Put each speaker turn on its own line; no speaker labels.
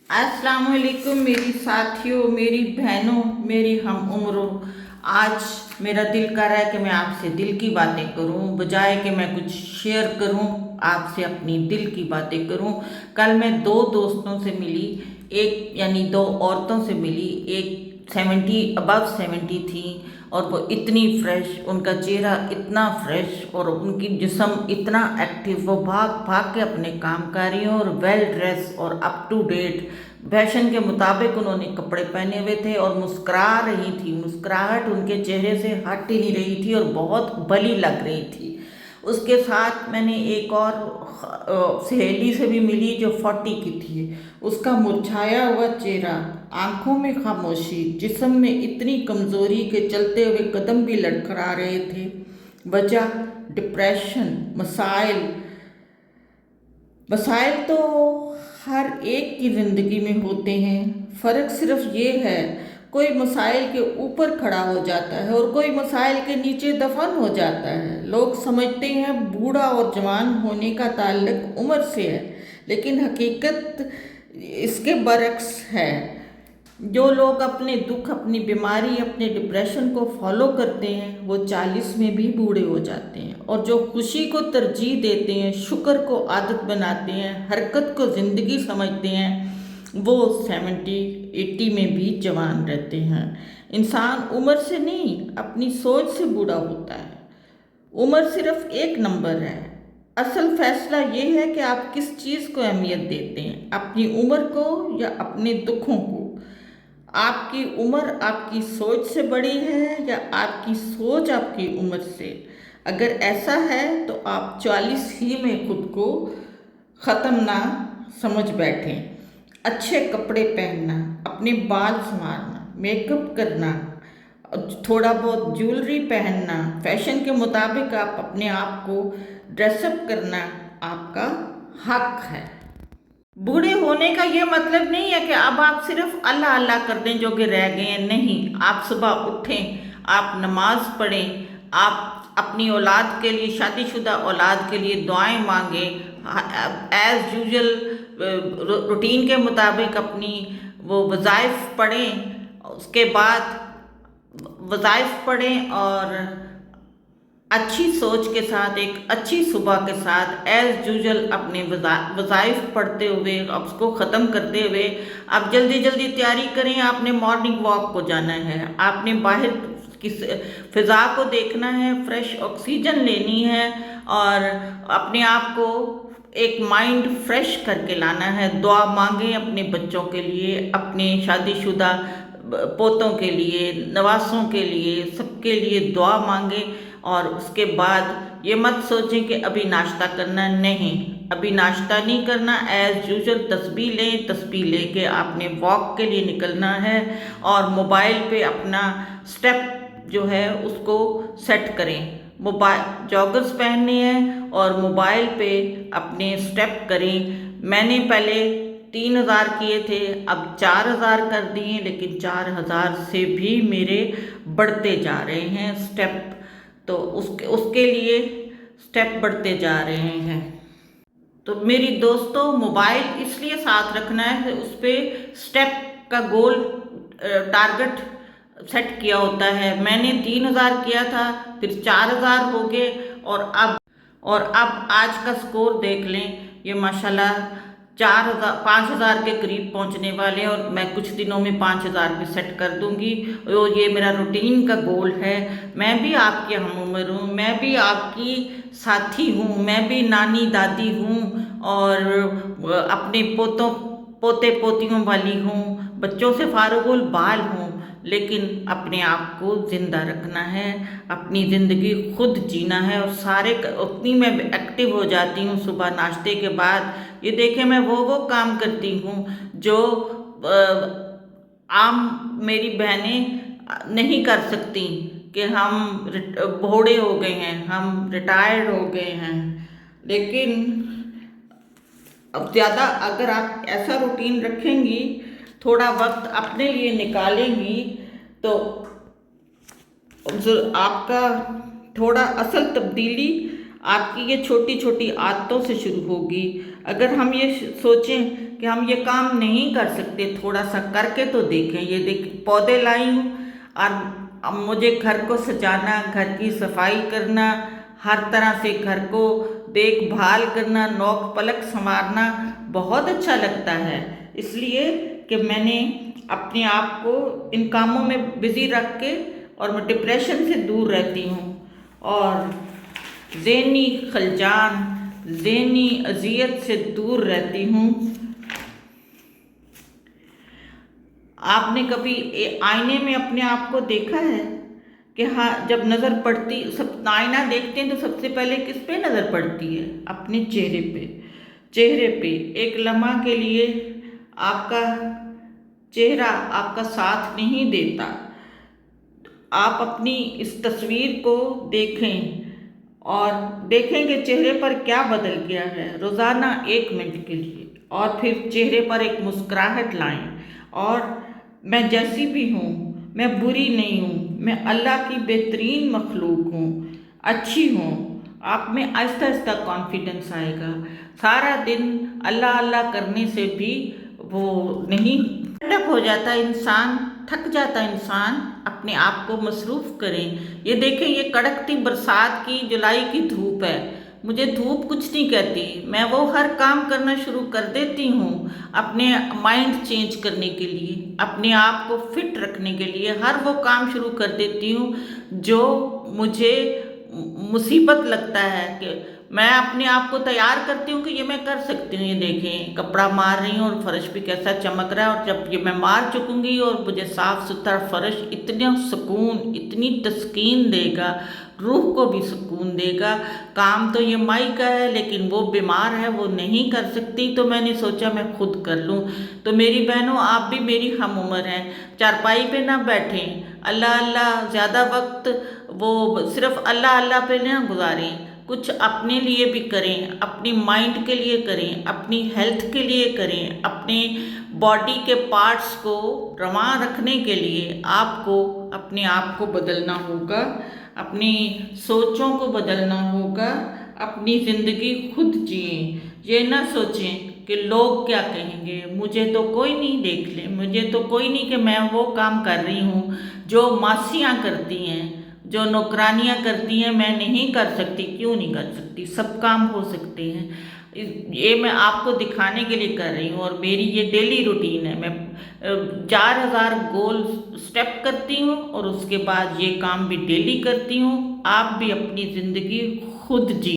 अस्सलाम वालेकुम मेरी साथियों, मेरी बहनों, मेरी हम उम्रों। आज मेरा दिल कर रहा है कि मैं आपसे दिल की बातें करूं, बजाय कि मैं कुछ शेयर करूं, आपसे अपनी दिल की बातें करूं। कल मैं दो दोस्तों से मिली, एक यानी दो औरतों से मिली। एक 70 थी और वो इतनी फ्रेश, उनका चेहरा इतना फ्रेश और उनकी जिस्म इतना एक्टिव। वो भाग भाग के अपने काम कर रही हैं और वेल ड्रेस और अप टू डेट फैशन के मुताबिक उन्होंने कपड़े पहने हुए थे और मुस्कुरा रही थी। मुस्कुराहट उनके चेहरे से हट ही नहीं रही थी और बहुत भली लग रही थी। उसके साथ मैंने एक और सहेली से भी मिली जो 40 की थी। उसका मुरझाया हुआ चेहरा, आंखों में खामोशी, जिस्म में इतनी कमजोरी के चलते हुए कदम भी लड़खड़ा रहे थे। वजह डिप्रेशन। मसाइल मसाइल तो हर एक की ज़िंदगी में होते हैं। फ़र्क सिर्फ ये है, कोई मसाइल के ऊपर खड़ा हो जाता है और कोई मसाइल के नीचे दफन हो जाता है। लोग समझते हैं बूढ़ा और जवान होने का ताल्लुक उम्र से है, लेकिन हकीकत इसके बरक्स है। जो लोग अपने दुख, अपनी बीमारी, अपने डिप्रेशन को फॉलो करते हैं वो 40 में भी बूढ़े हो जाते हैं, और जो खुशी को तरजीह देते हैं, शुक्र को आदत बनाते हैं, हरकत को ज़िंदगी समझते हैं, वो 70-80 में भी जवान रहते हैं। इंसान उम्र से नहीं, अपनी सोच से बूढ़ा होता है। उम्र सिर्फ एक नंबर है। असल फैसला ये है कि आप किस चीज़ को अहमियत देते हैं, अपनी उम्र को या अपने दुखों को। आपकी उम्र आपकी सोच से बड़ी है या आपकी सोच आपकी उम्र से? अगर ऐसा है तो आप 40 ही में खुद को ख़त्म ना समझ बैठें। अच्छे कपड़े पहनना, अपने बाल संवारना, मेकअप करना, थोड़ा बहुत ज्वेलरी पहनना, फैशन के मुताबिक आप अपने आप को ड्रेसअप करना आपका हक है। बूढ़े होने का ये मतलब नहीं है कि अब आप सिर्फ अल्लाह अल्लाह कर दें जो कि रह गए हैं। नहीं, आप सुबह उठें, आप नमाज पढ़ें, आप अपनी औलाद के लिए, शादीशुदा औलाद के लिए दुआएं मांगें, एज़ यूजुअल रूटीन के मुताबिक अपनी वो वज़ाइफ पढ़ें। उसके बाद वज़ाइफ पढ़ें और अच्छी सोच के साथ, एक अच्छी सुबह के साथ एज़ यूजुअल अपने वज़ाइफ पढ़ते हुए, अब उसको ख़त्म करते हुए आप जल्दी जल्दी तैयारी करें। आपने मॉर्निंग वॉक को जाना है, आपने बाहर की फ़िज़ा को देखना है, फ्रेश ऑक्सीजन लेनी है और अपने आप को एक माइंड फ्रेश करके लाना है। दुआ मांगें अपने बच्चों के लिए, अपने शादीशुदा पोतों के लिए, नवासों के लिए, सबके लिए दुआ मांगें। और उसके बाद ये मत सोचें कि अभी नाश्ता करना, नहीं, अभी नाश्ता नहीं करना। एज़ यूजुअल तस्बीह लें, तस्बीह लेके आपने वॉक के लिए निकलना है और मोबाइल पे अपना स्टेप जो है उसको सेट करें। मोबाइल जॉगर्स पहनने हैं और मोबाइल पे अपने स्टेप करें। मैंने पहले 3000 किए थे, अब 4000 कर दिए, लेकिन 4000 से भी मेरे बढ़ते जा रहे हैं स्टेप। तो उसके लिए स्टेप बढ़ते जा रहे हैं। तो मेरी दोस्तों, मोबाइल इसलिए साथ रखना है कि उस पर स्टेप का गोल टारगेट सेट किया होता है। मैंने 3000 किया था, फिर 4000 हो गए और अब आज का स्कोर देख लें, ये माशाल्लाह 4000 5000 के करीब पहुंचने वाले हैं और मैं कुछ दिनों में 5000 भी सेट कर दूंगी। और ये मेरा रूटीन का गोल है। मैं भी आपकी हम उम्र हूँ, मैं भी आपकी साथी हूँ, मैं भी नानी दादी हूँ और अपने पोते पोतियों वाली हूँ, बच्चों से फारुगुल बाल हूँ। लेकिन अपने आप को ज़िंदा रखना है, अपनी ज़िंदगी खुद जीना है और सारे उतनी मैं एक्टिव हो जाती हूँ सुबह नाश्ते के बाद। ये देखें, मैं वो काम करती हूँ जो आम मेरी बहनें नहीं कर सकती, कि हम बूढ़े हो गए हैं, हम रिटायर्ड हो गए हैं। लेकिन अब ज़्यादा अगर आप ऐसा रूटीन रखेंगी, थोड़ा वक्त अपने लिए निकालेंगी, तो आपका थोड़ा असल तब्दीली आपकी ये छोटी छोटी आदतों से शुरू होगी। अगर हम ये सोचें कि کہ ہم یہ کام نہیں کر سکتے، تھوڑا سا کر کے تو دیکھیں۔ یہ دیکھ پودے لائی ہوں اور اب مجھے گھر کو سجانا، گھر کی صفائی کرنا، ہر طرح سے گھر کو دیکھ بھال کرنا، نوک پلک سنوارنا بہت اچھا لگتا ہے۔ اس لیے کہ میں نے اپنے آپ کو ان کاموں میں بزی رکھ کے اور میں ڈپریشن سے دور رہتی ہوں اور ذہنی خلجان، ذہنی اذیت سے دور رہتی ہوں۔ آپ نے کبھی آئینے میں اپنے آپ کو دیکھا ہے کہ ہاں جب نظر پڑتی، سب آئینہ دیکھتے ہیں تو سب سے پہلے کس پہ نظر پڑتی ہے؟ اپنے چہرے پہ۔ چہرے پہ ایک لمحہ کے لیے آپ کا چہرہ آپ کا ساتھ نہیں دیتا۔ آپ اپنی اس تصویر کو دیکھیں اور دیکھیں کہ چہرے پر کیا بدل گیا ہے، روزانہ 1 منٹ کے لیے، اور پھر چہرے پر ایک مسکراہٹ لائیں۔ اور میں جیسی بھی ہوں، میں بری نہیں ہوں، میں اللہ کی بہترین مخلوق ہوں، اچھی ہوں۔ آپ میں آہستہ آہستہ کانفیڈنس آئے گا۔ سارا دن اللہ اللہ کرنے سے بھی وہ نہیں ڈپ ہو جاتا انسان، تھک جاتا انسان۔ اپنے آپ کو مصروف کریں۔ یہ دیکھیں، یہ کڑکتی برسات کی جولائی کی دھوپ ہے، مجھے دھوپ کچھ نہیں کہتی، میں وہ ہر کام کرنا شروع کر دیتی ہوں اپنے مائنڈ چینج کرنے کے لیے، اپنے آپ کو فٹ رکھنے کے لیے ہر وہ کام شروع کر دیتی ہوں جو مجھے مصیبت لگتا ہے، کہ میں اپنے آپ کو تیار کرتی ہوں کہ یہ میں کر سکتی ہوں۔ یہ دیکھیں، کپڑا مار رہی ہوں اور فرش بھی کیسا چمک رہا ہے، اور جب یہ میں مار چکوں گی اور مجھے صاف ستھرا فرش اتنا سکون، اتنی تسکین دے گا، روح کو بھی سکون دے گا۔ کام تو یہ مائی کا ہے لیکن وہ بیمار ہے، وہ نہیں کر سکتی، تو میں نے سوچا میں خود کر لوں۔ تو میری بہنوں، آپ بھی میری ہم عمر ہیں، چارپائی پہ نہ بیٹھیں، اللہ اللہ زیادہ وقت وہ صرف اللہ اللہ پہ نہ گزاریں، کچھ اپنے لیے بھی کریں، اپنی مائنڈ کے لیے کریں، اپنی ہیلتھ کے لیے کریں، اپنے باڈی کے پارٹس کو رواں رکھنے کے لیے آپ کو اپنے آپ کو بدلنا ہوگا، اپنی سوچوں کو بدلنا ہوگا، اپنی زندگی خود جئیں۔ یہ نہ سوچیں کہ لوگ کیا کہیں گے، مجھے تو کوئی نہیں دیکھ لے، مجھے تو کوئی نہیں کہ میں وہ کام کر رہی ہوں جو ماسیاں کرتی ہیں، جو نوکرانیاں کرتی ہیں، میں نہیں کر سکتی۔ کیوں نہیں کر سکتی؟ سب کام ہو سکتے ہیں۔ یہ میں آپ کو دکھانے کے لیے کر رہی ہوں، اور میری یہ ڈیلی روٹین ہے۔ میں 4000 گول سٹیپ کرتی ہوں اور اس کے بعد یہ کام بھی ڈیلی کرتی ہوں۔ آپ بھی اپنی زندگی خود جی